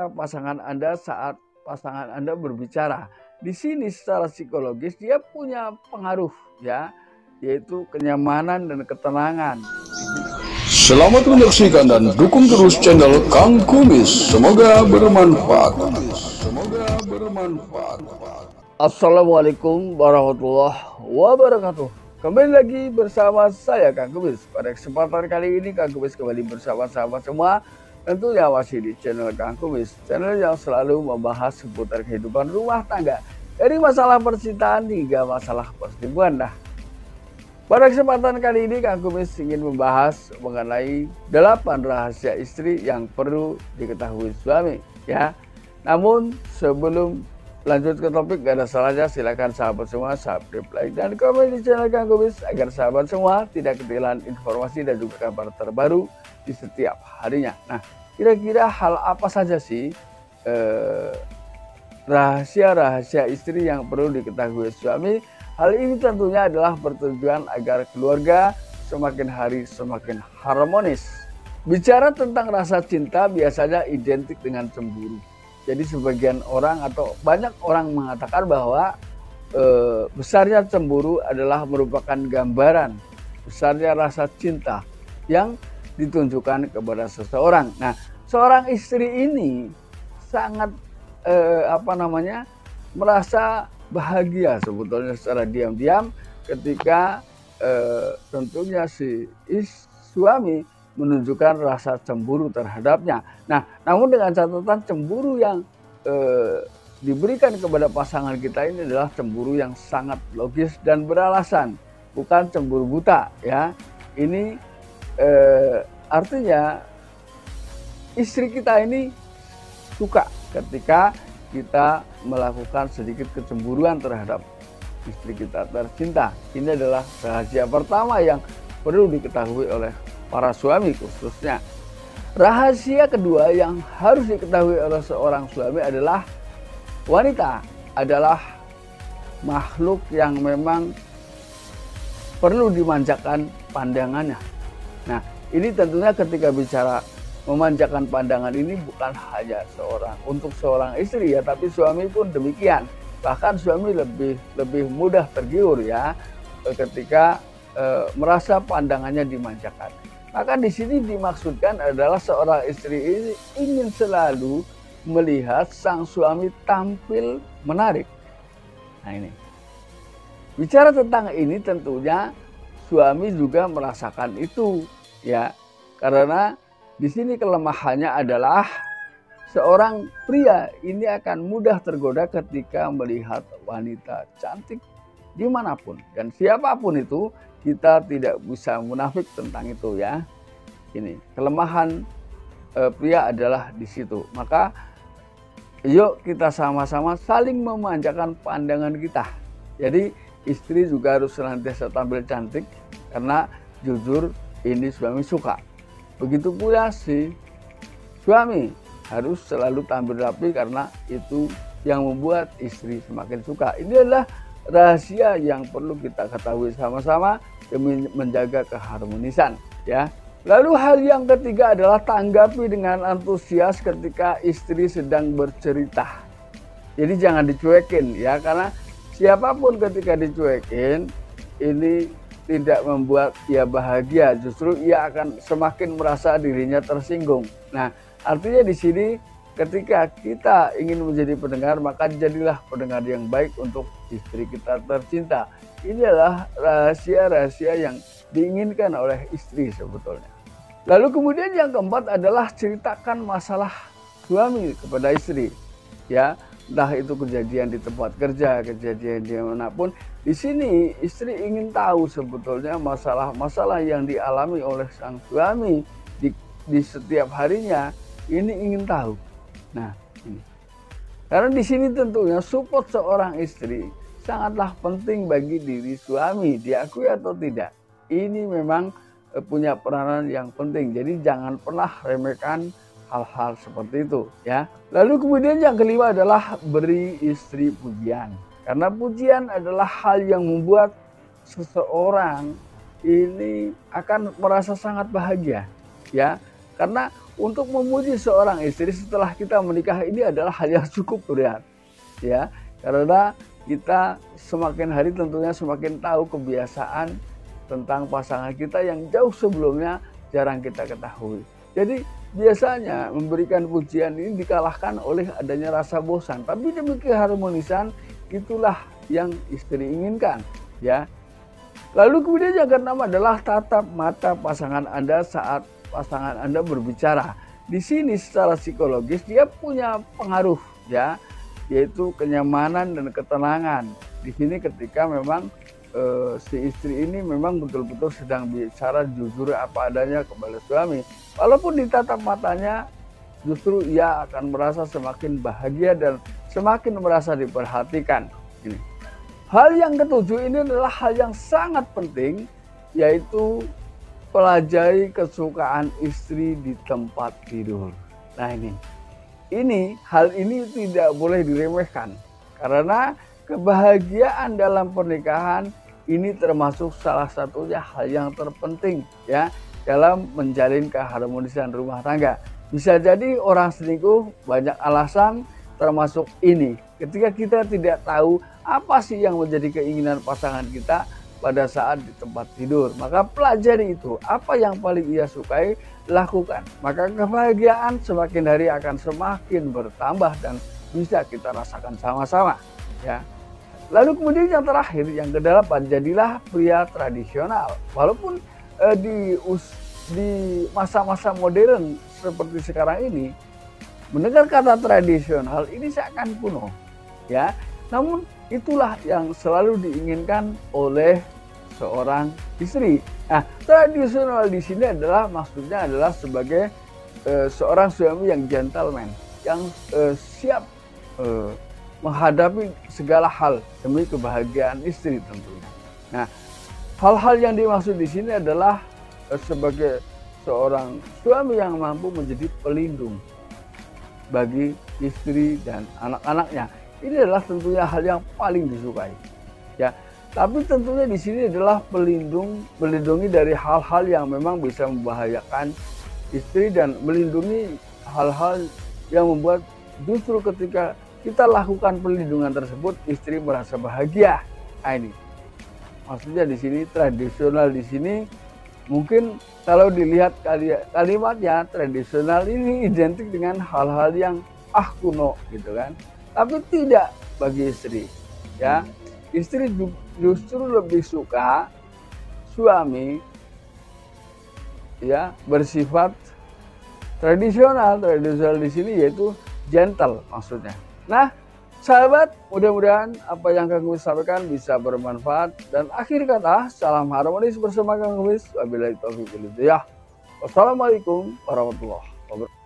pasangan Anda saat pasangan Anda berbicara. Di sini secara psikologis dia punya pengaruh ya, yaitu kenyamanan dan ketenangan. Selamat menyaksikan dan dukung terus channel Kang Kumis. Semoga bermanfaat. Assalamualaikum warahmatullahi wabarakatuh. Kembali lagi bersama saya Kang Kumis. Pada kesempatan kali ini Kang Kumis kembali bersama sahabat semua. Tentunya masih di channel Kang Kumis, channel yang selalu membahas seputar kehidupan rumah tangga, dari masalah percintaan hingga masalah perselingkuhan. Nah, pada kesempatan kali ini Kang Kumis ingin membahas mengenai 8 rahasia istri yang perlu diketahui suami ya. Namun sebelum lanjut ke topik, gak ada salahnya silakan sahabat semua subscribe, like, dan komen di channel Kang Kumis agar sahabat semua tidak ketinggalan informasi dan juga kabar terbaru di setiap harinya. Nah, kira-kira hal apa saja sih rahasia-rahasia istri yang perlu diketahui suami? Hal ini tentunya adalah bertujuan agar keluarga semakin hari semakin harmonis. Bicara tentang rasa cinta biasanya identik dengan cemburu. Jadi sebagian orang atau banyak orang mengatakan bahwa besarnya cemburu adalah merupakan gambaran besarnya rasa cinta yang ditunjukkan kepada seseorang. Nah, seorang istri ini sangat merasa bahagia sebetulnya secara diam-diam ketika tentunya si suami menunjukkan rasa cemburu terhadapnya. Nah, namun dengan catatan cemburu yang diberikan kepada pasangan kita ini adalah cemburu yang sangat logis dan beralasan, bukan cemburu buta ya. Ini artinya istri kita ini suka ketika kita melakukan sedikit kecemburuan terhadap istri kita tercinta. Ini adalah rahasia pertama yang perlu diketahui oleh para suami khususnya. Rahasia kedua yang harus diketahui oleh seorang suami adalah wanita adalah makhluk yang memang perlu dimanjakan pandangannya. Nah, ini tentunya ketika bicara memanjakan pandangan ini bukan hanya untuk seorang istri ya, tapi suami pun demikian. Bahkan suami lebih mudah tergiur ya ketika merasa pandangannya dimanjakan. Maka di sini dimaksudkan adalah seorang istri ini ingin selalu melihat sang suami tampil menarik. Nah ini, bicara tentang ini tentunya suami juga merasakan itu ya, karena di sini kelemahannya adalah seorang pria ini akan mudah tergoda ketika melihat wanita cantik dimanapun dan siapapun itu. Kita tidak bisa munafik tentang itu ya. Ini kelemahan pria adalah di situ. Maka yuk kita sama-sama saling memanjakan pandangan kita. Jadi istri juga harus senantiasa tampil cantik karena jujur ini suami suka. Begitu pula si suami harus selalu tampil rapi karena itu yang membuat istri semakin suka. Ini adalah rahasia yang perlu kita ketahui sama-sama demi menjaga keharmonisan ya. Lalu hal yang ketiga adalah tanggapi dengan antusias ketika istri sedang bercerita. Jadi jangan dicuekin ya, karena siapapun ketika dicuekin ini tidak membuat ia bahagia, justru ia akan semakin merasa dirinya tersinggung. Nah, artinya di sini ketika kita ingin menjadi pendengar, maka jadilah pendengar yang baik untuk istri kita tercinta. Ini adalah rahasia-rahasia yang diinginkan oleh istri sebetulnya. Lalu kemudian yang keempat adalah ceritakan masalah suami kepada istri. Ya, entah itu kejadian di tempat kerja, kejadian di manapun. Di sini istri ingin tahu sebetulnya masalah-masalah yang dialami oleh sang suami di setiap harinya. Ini ingin tahu. Nah, ini. Karena di sini tentunya support seorang istri sangatlah penting bagi diri suami, diakui atau tidak. Ini memang punya peranan yang penting. Jadi jangan pernah remehkan hal-hal seperti itu, ya. Lalu kemudian yang kelima adalah beri istri pujian. Karena pujian adalah hal yang membuat seseorang ini akan merasa sangat bahagia, ya. Karena untuk memuji seorang istri setelah kita menikah ini adalah hal yang cukup berat, ya, karena kita semakin hari tentunya semakin tahu kebiasaan tentang pasangan kita yang jauh sebelumnya jarang kita ketahui. Jadi biasanya memberikan pujian ini dikalahkan oleh adanya rasa bosan. Tapi demi keharmonisan itulah yang istri inginkan, ya. Lalu kemudian yang keenam adalah tatap mata pasangan Anda saat pasangan Anda berbicara. Di sini secara psikologis dia punya pengaruh, ya, yaitu kenyamanan dan ketenangan. Di sini ketika memang si istri ini memang betul-betul sedang bicara jujur apa adanya kepada suami. Walaupun ditatap matanya, justru ia akan merasa semakin bahagia dan semakin merasa diperhatikan. Ini. Hal yang ketujuh ini adalah hal yang sangat penting, yaitu pelajari kesukaan istri di tempat tidur. Nah hal ini tidak boleh diremehkan, karena kebahagiaan dalam pernikahan ini termasuk salah satunya hal yang terpenting, ya, dalam menjalin keharmonisan rumah tangga. Bisa jadi orang selingkuh banyak alasan termasuk ini. Ketika kita tidak tahu apa sih yang menjadi keinginan pasangan kita pada saat di tempat tidur, maka pelajari itu, apa yang paling ia sukai, lakukan. Maka kebahagiaan semakin hari akan semakin bertambah dan bisa kita rasakan sama-sama, ya. Lalu kemudian yang terakhir, yang ke-8, jadilah pria tradisional. Walaupun di masa-masa modern seperti sekarang ini, mendengar kata tradisional ini seakan kuno, ya. Namun itulah yang selalu diinginkan oleh seorang istri. Nah, tradisional di sini adalah maksudnya adalah sebagai seorang suami yang gentleman, yang siap menghadapi segala hal demi kebahagiaan istri tentunya. Nah, hal-hal yang dimaksud di sini adalah sebagai seorang suami yang mampu menjadi pelindung bagi istri dan anak-anaknya. Ini adalah tentunya hal yang paling disukai, ya. Tapi tentunya di sini adalah melindungi dari hal-hal yang memang bisa membahayakan istri dan melindungi hal-hal yang membuat justru ketika kita lakukan perlindungan tersebut istri merasa bahagia. Nah, ini maksudnya di sini tradisional di sini mungkin kalau dilihat kalimatnya tradisional ini identik dengan hal-hal yang kuno gitu kan. Tapi tidak bagi istri, ya. Istri justru lebih suka suami, ya, bersifat tradisional di sini yaitu gentle maksudnya. Nah, sahabat, mudah-mudahan apa yang Kang Kumis sampaikan bisa bermanfaat. Dan akhir kata, salam harmonis bersama Kang Kumis. Wabillahi taufiq wal hidayah. Wassalamualaikum warahmatullahi wabarakatuh.